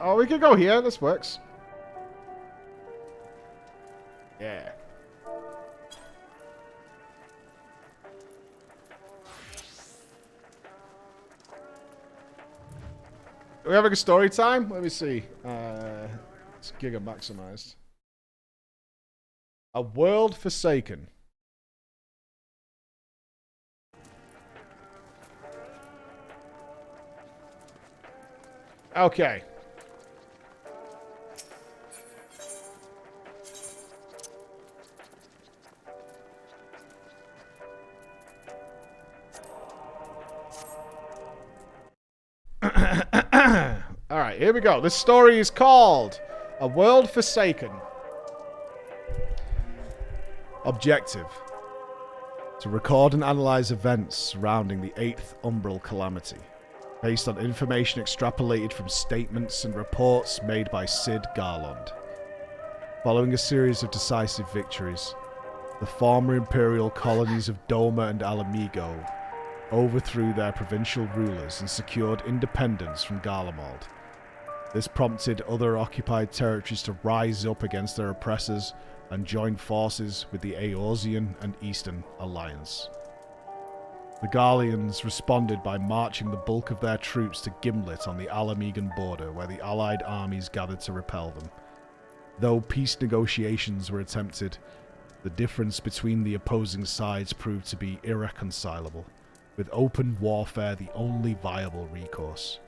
Oh, we could go here. This works. Yeah. Are we having a story time? Let me see. It's Giga maximized. A World Forsaken. Okay. Alright, here we go. This story is called A World Forsaken. Objective: to record and analyze events surrounding the 8th Umbral Calamity, based on information extrapolated from statements and reports made by Sid Garland. Following a series of decisive victories, the former imperial colonies of Doma and Alamigo overthrew their provincial rulers and secured independence from Garlemald. This prompted other occupied territories to rise up against their oppressors and join forces with the Eorzean and Eastern Alliance. The Garleans responded by marching the bulk of their troops to Gimlet on the Alamigan border, where the allied armies gathered to repel them. Though peace negotiations were attempted, the difference between the opposing sides proved to be irreconcilable, with open warfare the only viable recourse.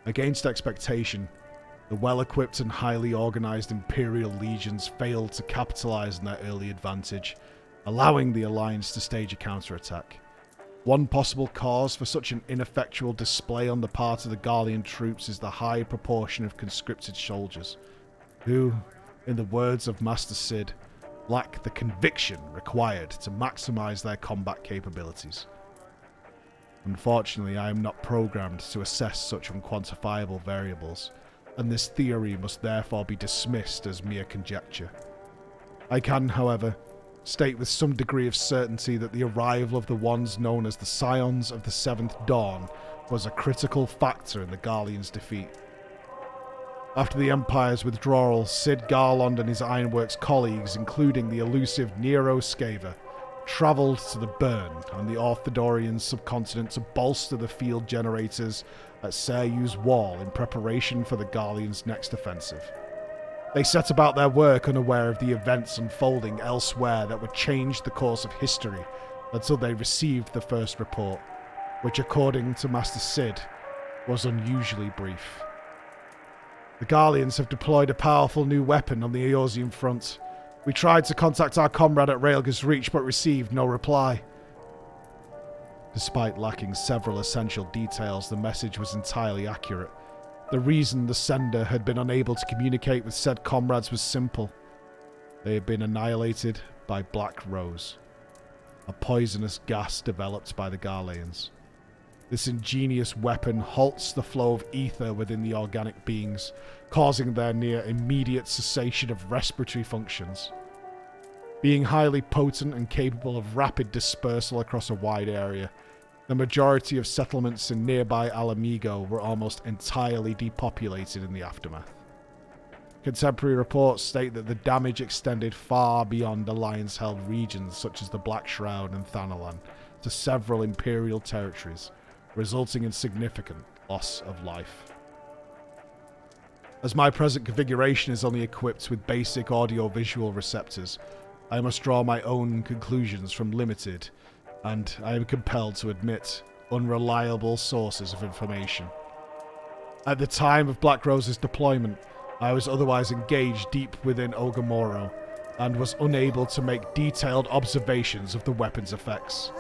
Against expectation, the well-equipped and highly organized Imperial legions failed to capitalize on their early advantage, allowing the Alliance to stage a counterattack. One possible cause for such an ineffectual display on the part of the Garlean troops is the high proportion of conscripted soldiers, who, in the words of Master Sid, lack the conviction required to maximize their combat capabilities. Unfortunately, I am not programmed to assess such unquantifiable variables, and this theory must therefore be dismissed as mere conjecture. I can, however, state with some degree of certainty that the arrival of the ones known as the Scions of the Seventh Dawn was a critical factor in the Garleans' defeat. After the Empire's withdrawal, Sid Garland and his Ironworks colleagues, including the elusive Nero Scaver, travelled to the Burn on the Orthodorian subcontinent to bolster the field generators at Seryu's Wall in preparation for the Garleans' next offensive. They set about their work unaware of the events unfolding elsewhere that would change the course of history until they received the first report, which, according to Master Sid, was unusually brief. The Garleans have deployed a powerful new weapon on the Eorzean front. We tried to contact our comrade at Raelga's Reach, but received no reply. Despite lacking several essential details, the message was entirely accurate. The reason the sender had been unable to communicate with said comrades was simple. They had been annihilated by Black Rose, a poisonous gas developed by the Garleans. This ingenious weapon halts the flow of ether within the organic beings, causing their near immediate cessation of respiratory functions. Being highly potent and capable of rapid dispersal across a wide area, the majority of settlements in nearby Alamigo were almost entirely depopulated in the aftermath. Contemporary reports state that the damage extended far beyond Alliance-held regions such as the Black Shroud and Thanalan to several Imperial territories, resulting in significant loss of life. As my present configuration is only equipped with basic audio-visual receptors, I must draw my own conclusions from limited, and I am compelled to admit, unreliable sources of information. At the time of Black Rose's deployment, I was otherwise engaged deep within Ogamoro, and was unable to make detailed observations of the weapon's effects.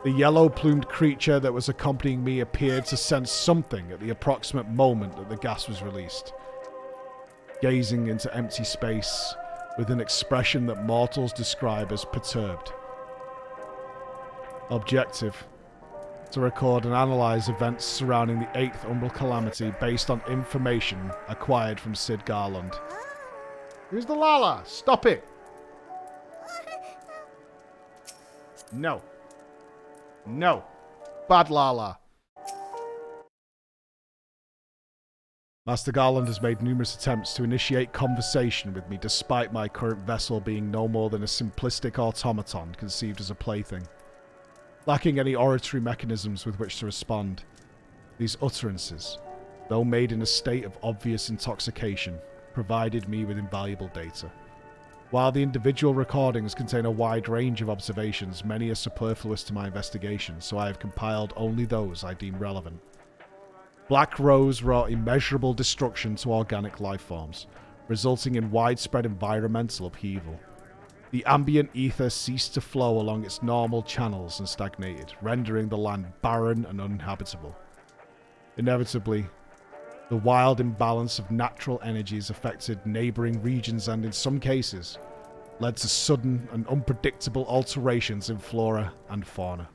The yellow-plumed creature that was accompanying me appeared to sense something at the approximate moment that the gas was released. Gazing into empty space, with an expression that mortals describe as perturbed. Objective: to record and analyze events surrounding the 8th Umbral Calamity based on information acquired from Sid Garland. Who's the Lala? Stop it! No. No. Bad Lala. Master Garland has made numerous attempts to initiate conversation with me despite my current vessel being no more than a simplistic automaton conceived as a plaything. Lacking any oratory mechanisms with which to respond, these utterances, though made in a state of obvious intoxication, provided me with invaluable data. While the individual recordings contain a wide range of observations, many are superfluous to my investigation, so I have compiled only those I deem relevant. Black Rose wrought immeasurable destruction to organic life forms, resulting in widespread environmental upheaval. The ambient ether ceased to flow along its normal channels and stagnated, rendering the land barren and uninhabitable. Inevitably, the wild imbalance of natural energies affected neighbouring regions and, in some cases, led to sudden and unpredictable alterations in flora and fauna.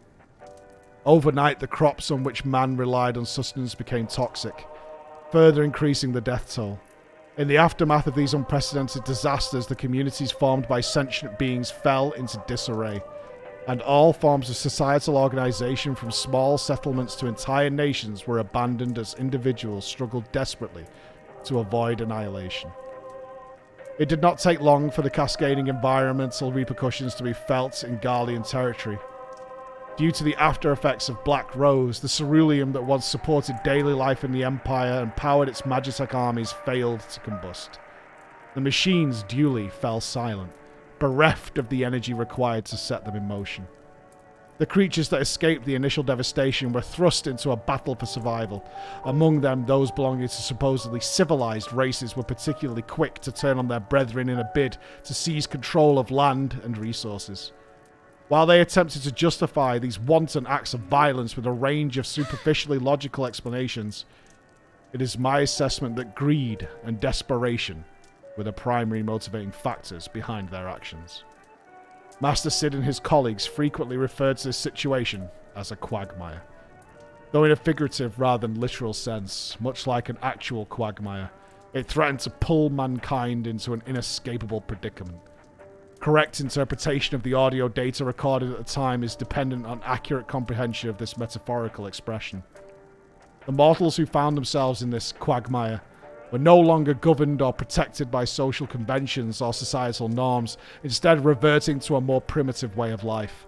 Overnight, the crops on which man relied on sustenance became toxic, further increasing the death toll. In the aftermath of these unprecedented disasters, the communities formed by sentient beings fell into disarray, and all forms of societal organization, from small settlements to entire nations, were abandoned as individuals struggled desperately to avoid annihilation. It did not take long for the cascading environmental repercussions to be felt in Garlean territory. Due to the after effects of Black Rose, the ceruleum that once supported daily life in the Empire and powered its Magitech armies failed to combust. The machines duly fell silent, bereft of the energy required to set them in motion. The creatures that escaped the initial devastation were thrust into a battle for survival. Among them, those belonging to supposedly civilized races were particularly quick to turn on their brethren in a bid to seize control of land and resources. While they attempted to justify these wanton acts of violence with a range of superficially logical explanations, it is my assessment that greed and desperation were the primary motivating factors behind their actions. Master Sid and his colleagues frequently referred to this situation as a quagmire, though in a figurative rather than literal sense. Much like an actual quagmire, it threatened to pull mankind into an inescapable predicament. Correct interpretation of the audio data recorded at the time is dependent on accurate comprehension of this metaphorical expression. The mortals who found themselves in this quagmire were no longer governed or protected by social conventions or societal norms, instead reverting to a more primitive way of life,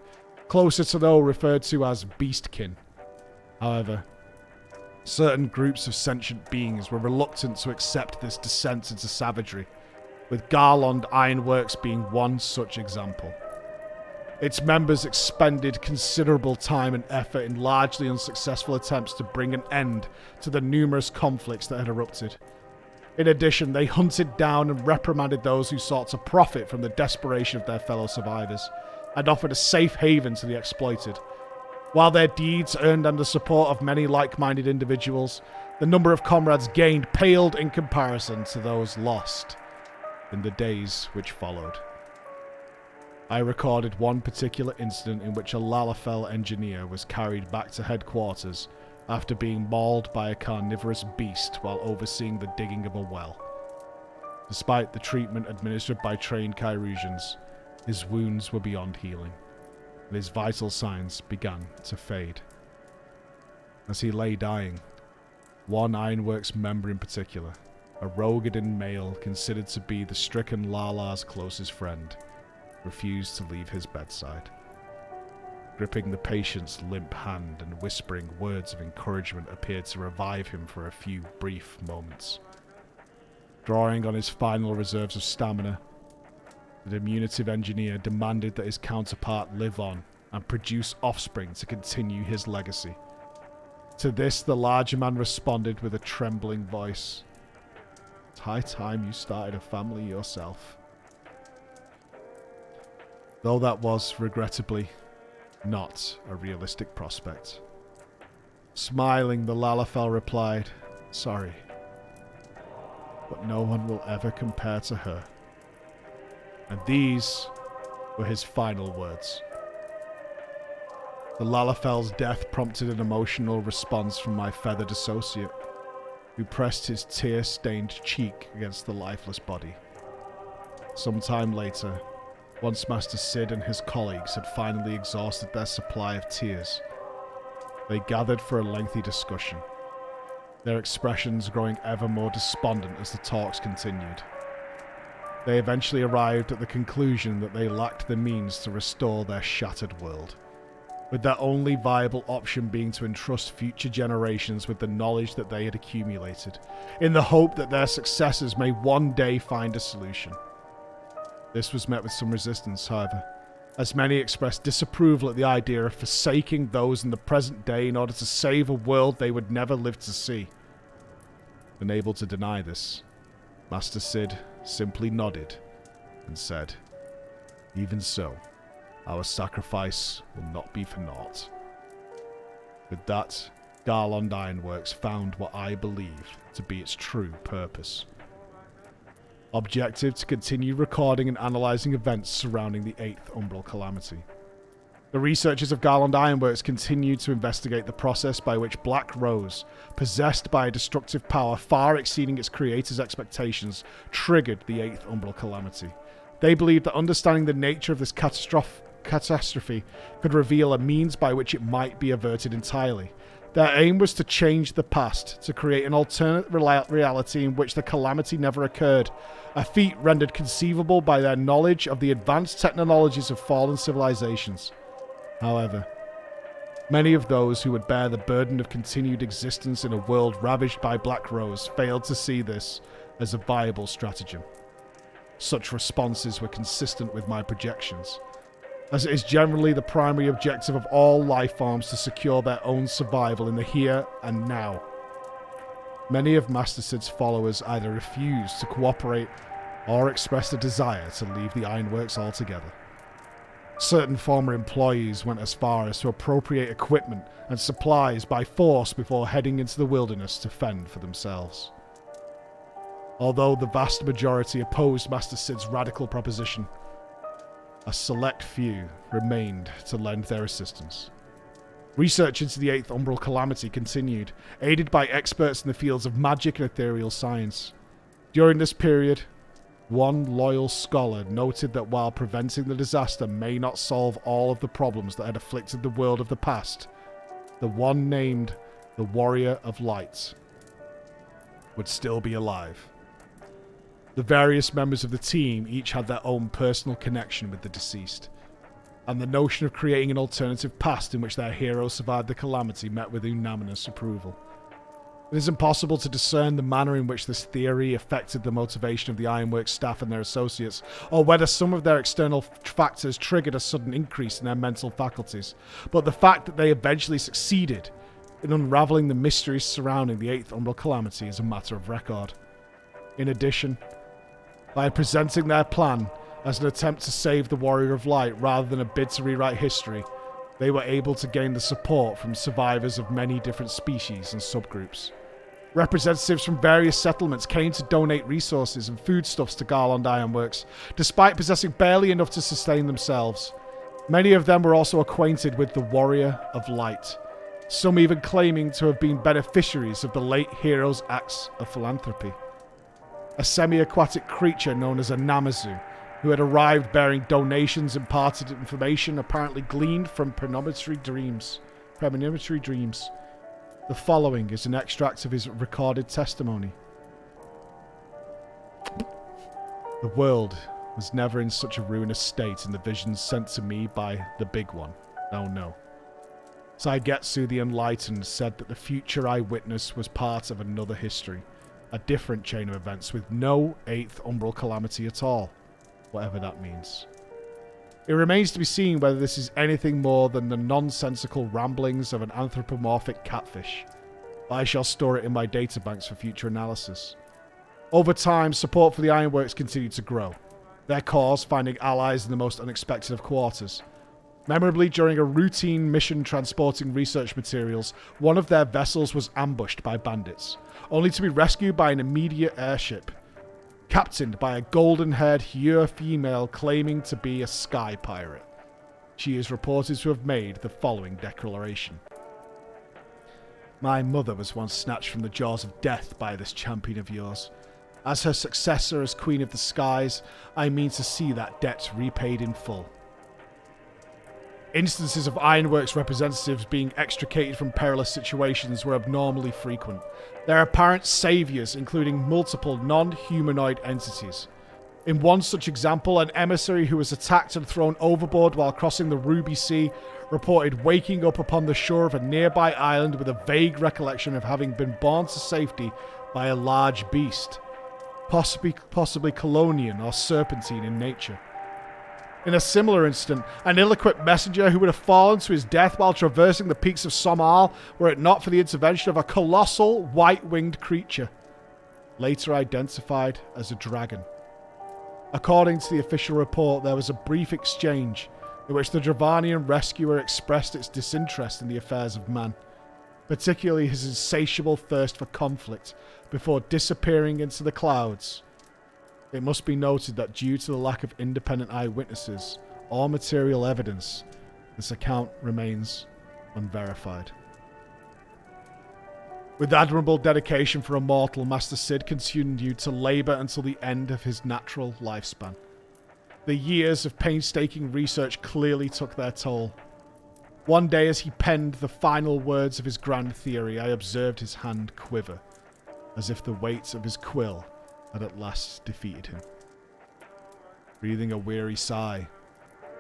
closer to those referred to as beastkin. However, certain groups of sentient beings were reluctant to accept this descent into savagery, with Garland Ironworks being one such example. Its members expended considerable time and effort in largely unsuccessful attempts to bring an end to the numerous conflicts that had erupted. In addition, they hunted down and reprimanded those who sought to profit from the desperation of their fellow survivors, and offered a safe haven to the exploited. While their deeds earned them the support of many like-minded individuals, the number of comrades gained paled in comparison to those lost in the days which followed. I recorded one particular incident in which a Lalafell engineer was carried back to headquarters after being mauled by a carnivorous beast while overseeing the digging of a well. Despite the treatment administered by trained Chirurgians, his wounds were beyond healing, and his vital signs began to fade. As he lay dying, one Ironworks member in particular, a Rogadin male considered to be the stricken Lala's closest friend, refused to leave his bedside. Gripping the patient's limp hand and whispering words of encouragement appeared to revive him for a few brief moments. Drawing on his final reserves of stamina, the diminutive engineer demanded that his counterpart live on and produce offspring to continue his legacy. To this, the larger man responded with a trembling voice, "It's high time you started a family yourself." Though that was, regrettably, not a realistic prospect. Smiling, the Lalafell replied, "Sorry, but no one will ever compare to her." And these were his final words. The Lalafell's death prompted an emotional response from my feathered associate, who pressed his tear-stained cheek against the lifeless body. Some time later, once Master Sid and his colleagues had finally exhausted their supply of tears, they gathered for a lengthy discussion. their expressions growing ever more despondent as the talks continued. They eventually arrived at the conclusion that they lacked the means to restore their shattered world, with their only viable option being to entrust future generations with the knowledge that they had accumulated, in the hope that their successors may one day find a solution. This was met with some resistance, however, as many expressed disapproval at the idea of forsaking those in the present day in order to save a world they would never live to see. Unable to deny this, Master Sid simply nodded and said, "Even so, our sacrifice will not be for naught." With that, Garland Ironworks found what I believe to be its true purpose. Objective: to continue recording and analysing events surrounding the 8th Umbral Calamity. The researchers of Garland Ironworks continued to investigate the process by which Black Rose, possessed by a destructive power far exceeding its creator's expectations, triggered the 8th Umbral Calamity. They believed that understanding the nature of this catastrophe could reveal a means by which it might be averted entirely. Their aim was to change the past, to create an alternate reality in which the calamity never occurred, a feat rendered conceivable by their knowledge of the advanced technologies of fallen civilizations. However, many of those who would bear the burden of continued existence in a world ravaged by Black Rose failed to see this as a viable stratagem. Such responses were consistent with my projections, as it is generally the primary objective of all life forms to secure their own survival in the here and now. Many of Master Sid's followers either refused to cooperate or expressed a desire to leave the Ironworks altogether. Certain former employees went as far as to appropriate equipment and supplies by force before heading into the wilderness to fend for themselves. Although the vast majority opposed Master Sid's radical proposition, a select few remained to lend their assistance. Research into the 8th Umbral Calamity continued, aided by experts in the fields of magic and ethereal science. During this period, one loyal scholar noted that while preventing the disaster may not solve all of the problems that had afflicted the world of the past, the one named the Warrior of Light would still be alive. The various members of the team each had their own personal connection with the deceased, and the notion of creating an alternative past in which their hero survived the calamity met with unanimous approval. It is impossible to discern the manner in which this theory affected the motivation of the Ironworks staff and their associates, or whether some of their external factors triggered a sudden increase in their mental faculties, but the fact that they eventually succeeded in unraveling the mysteries surrounding the 8th Umbral Calamity is a matter of record. In addition, by presenting their plan as an attempt to save the Warrior of Light rather than a bid to rewrite history, they were able to gain the support from survivors of many different species and subgroups. Representatives from various settlements came to donate resources and foodstuffs to Garland Ironworks, despite possessing barely enough to sustain themselves. Many of them were also acquainted with the Warrior of Light, some even claiming to have been beneficiaries of the late hero's acts of philanthropy. A semi-aquatic creature known as a Namazu, who had arrived bearing donations, imparted information apparently gleaned from premonitory dreams. The following is an extract of his recorded testimony. The world was never in such a ruinous state in the visions sent to me by the Big One. Oh no. Saigetsu the Enlightened said that the future I witnessed was part of another history, a different chain of events with no 8th Umbral Calamity at all, whatever that means. It remains to be seen whether this is anything more than the nonsensical ramblings of an anthropomorphic catfish. I shall store it in my databanks for future analysis. Over time, support for the Ironworks continued to grow, their cause finding allies in the most unexpected of quarters. Memorably, during a routine mission transporting research materials, one of their vessels was ambushed by bandits, only to be rescued by an immediate airship, captained by a golden-haired Hyur female claiming to be a sky pirate. She is reported to have made the following declaration. My mother was once snatched from the jaws of death by this champion of yours. As her successor as Queen of the Skies, I mean to see that debt repaid in full. Instances of Ironworks representatives being extricated from perilous situations were abnormally frequent. Their apparent saviors, including multiple non-humanoid entities. In one such example, an emissary who was attacked and thrown overboard while crossing the Ruby Sea reported waking up upon the shore of a nearby island with a vague recollection of having been borne to safety by a large beast, possibly Colonian or serpentine in nature. In a similar incident, an ill-equipped messenger who would have fallen to his death while traversing the peaks of Somal were it not for the intervention of a colossal white-winged creature, later identified as a dragon. According to the official report, there was a brief exchange in which the Dravanian rescuer expressed its disinterest in the affairs of man, particularly his insatiable thirst for conflict, before disappearing into the clouds. It must be noted that due to the lack of independent eyewitnesses or material evidence, this account remains unverified. With admirable dedication for a mortal, Master Sid continued to labour until the end of his natural lifespan. The years of painstaking research clearly took their toll. One day, as he penned the final words of his grand theory, I observed his hand quiver, as if the weight of his quill had at last defeated him. Breathing a weary sigh,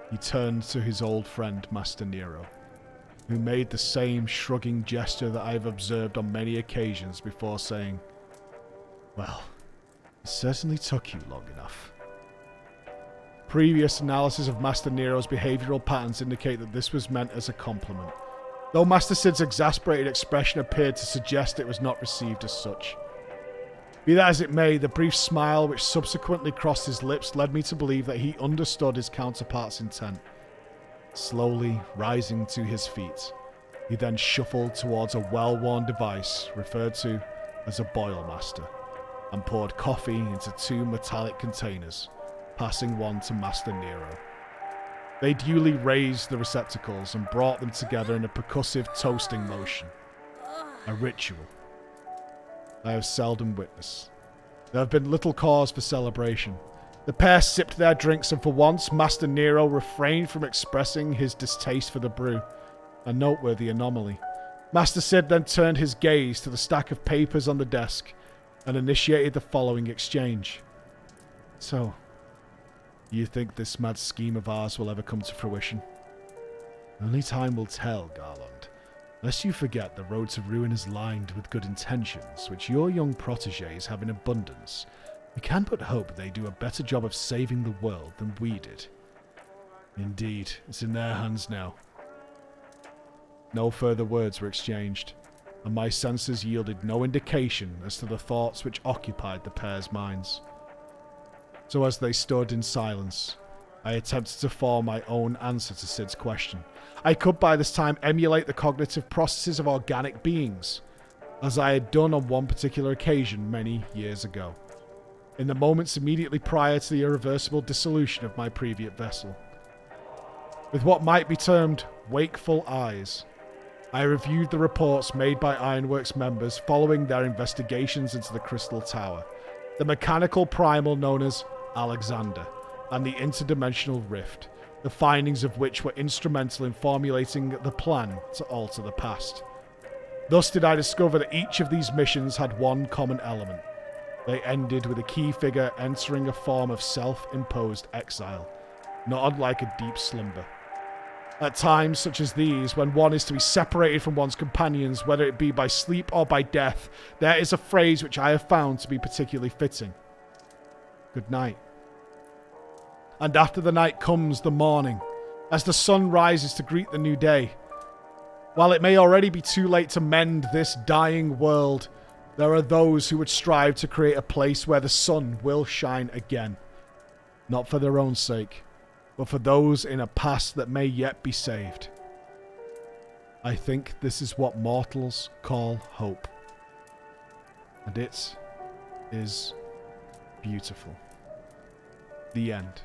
he turned to his old friend, Master Nero, who made the same shrugging gesture that I have observed on many occasions before saying, "Well, it certainly took you long enough." Previous analysis of Master Nero's behavioural patterns indicate that this was meant as a compliment, though Master Sid's exasperated expression appeared to suggest it was not received as such. Be that as it may, the brief smile which subsequently crossed his lips led me to believe that he understood his counterpart's intent. Slowly rising to his feet, he then shuffled towards a well-worn device referred to as a boilmaster and poured coffee into 2 metallic containers, passing one to Master Nero. They duly raised the receptacles and brought them together in a percussive toasting motion. A ritual I have seldom witnessed. There have been little cause for celebration. The pair sipped their drinks, and for once, Master Nero refrained from expressing his distaste for the brew, a noteworthy anomaly. Master Sid then turned his gaze to the stack of papers on the desk and initiated the following exchange. "So, you think this mad scheme of ours will ever come to fruition?" "Only time will tell, Garland. Lest you forget, the road to ruin is lined with good intentions, which your young protégés have in abundance. We can but hope they do a better job of saving the world than we did." "Indeed, it's in their hands now." No further words were exchanged, and my senses yielded no indication as to the thoughts which occupied the pair's minds. So as they stood in silence, I attempted to form my own answer to Sid's question. I could by this time emulate the cognitive processes of organic beings, as I had done on one particular occasion many years ago, in the moments immediately prior to the irreversible dissolution of my previous vessel. With what might be termed wakeful eyes, I reviewed the reports made by Ironworks members following their investigations into the Crystal Tower, the mechanical primal known as Alexander, and the interdimensional rift, the findings of which were instrumental in formulating the plan to alter the past. Thus did I discover that each of these missions had one common element. They ended with a key figure entering a form of self-imposed exile, not unlike a deep slumber. At times such as these, when one is to be separated from one's companions, whether it be by sleep or by death, there is a phrase which I have found to be particularly fitting. Good night. And after the night comes the morning, as the sun rises to greet the new day. While it may already be too late to mend this dying world, there are those who would strive to create a place where the sun will shine again. Not for their own sake, but for those in a past that may yet be saved. I think this is what mortals call hope. And it is beautiful. The end.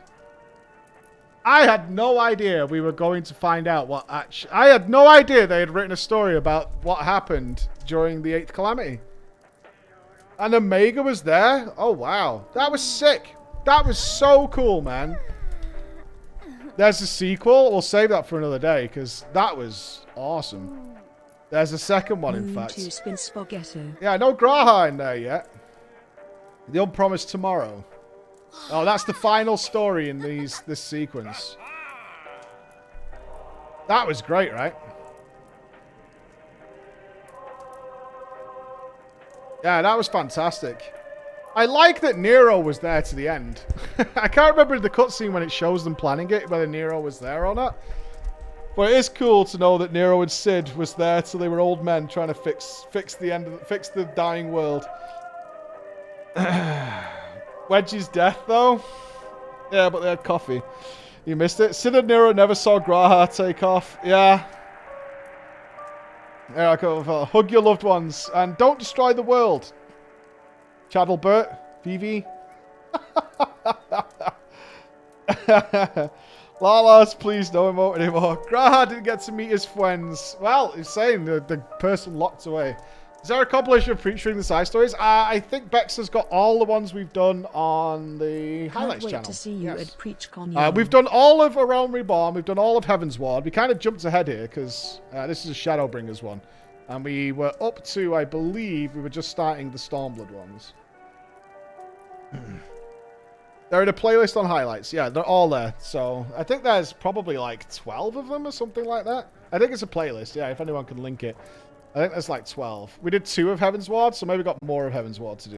I had no idea we were going to find out what actually... I had no idea they had written a story about what happened during the 8th Calamity. And Omega was there? Oh, wow. That was sick. That was so cool, man. There's a sequel. We'll save that for another day because that was awesome. There's a second one, in fact. To spin spaghetti. Yeah, no Graha in there yet. The Unpromised Tomorrow. Oh, that's the final story in this sequence. That was great, right? Yeah, that was fantastic. I like that Nero was there to the end. I can't remember the cutscene when it shows them planning it, whether Nero was there or not. But it is cool to know that Nero and Sid was there till they were old men trying to fix the dying world. Wedge's death, though. Yeah, but they had coffee. You missed it. Sid and Nero never saw Graha take off. Yeah. Yeah, hug your loved ones and don't destroy the world. Chadalbert, Vivi. Lala's, please no emote anymore. Graha didn't get to meet his friends. Well, he's saying the person locked away. Is there a compilation of featuring the side stories? I think Bex has got all the ones we've done on the highlights channel. Can't wait to see you at PreachCon. We've done all of A Realm Reborn. We've done all of Heaven's Ward. We kind of jumped ahead here because this is a Shadowbringers one. And we were up to, I believe, we were just starting the Stormblood ones. They're in a playlist on highlights. Yeah, they're all there. So I think there's probably like 12 of them or something like that. I think it's a playlist. Yeah, if anyone can link it. I think there's like 12. We did 2 of Heaven's Ward, so maybe got more of Heaven's Ward to do.